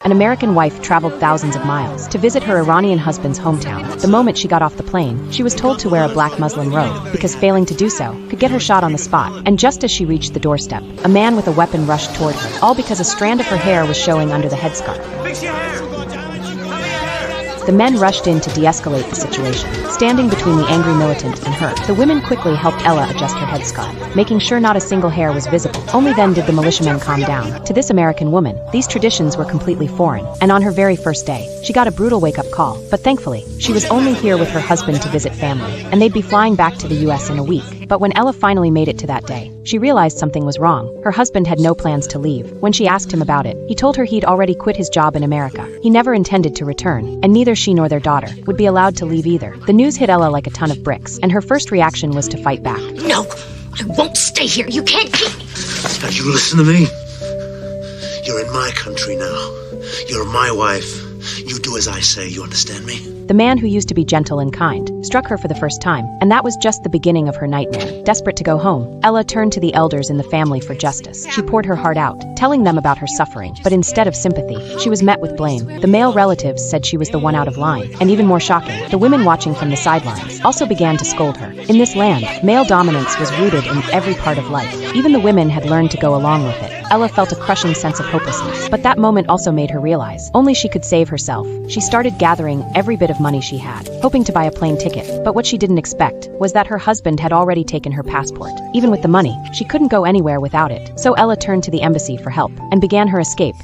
An American wife traveled thousands of miles to visit her Iranian husband's hometown. The moment she got off the plane, she was told to wear a black muslin robe, because failing to do so could get her shot on the spot. And just as she reached the doorstep, a man with a weapon rushed toward her, all because a strand of her hair was showing under the headscarf. The men rushed in to de-escalate the situation, standing between the angry militant and her. The women quickly helped Ella adjust her headscarf, making sure not a single hair was visible. Only then did the militiamen calm down. To this American woman, these traditions were completely foreign, and on her very first day, she got a brutal wake-up call. But thankfully, she was only here with her husband to visit family, and they'd be flying back to the US in a week. But when Ella finally made it to that day, she realized something was wrong. Her husband had no plans to leave. When she asked him about it, he told her he'd already quit his job in America. He never intended to return, and neither she nor their daughter would be allowed to leave either. The news hit Ella like a ton of bricks, and her first reaction was to fight back. No, I won't stay here. You can't keep me. Now you listen to me. You're in my country now. You're my wife. You do as I say, you understand me? The man who used to be gentle and kind struck her for the first time, and that was just the beginning of her nightmare. Desperate to go home, Ella turned to the elders in the family for justice. She poured her heart out, telling them about her suffering. But instead of sympathy, she was met with blame. The male relatives said she was the one out of line, and even more shocking, the women watching from the sidelines also began to scold her. In this land, male dominance was rooted in every part of life. Even the women had learned to go along with it. Ella felt a crushing sense of hopelessness, but that moment also made her realize only she could save herself. She started gathering every bit of money she had, hoping to buy a plane ticket. But what she didn't expect was that her husband had already taken her passport. Even with the money, she couldn't go anywhere without it. So Ella turned to the embassy for help and began her escape.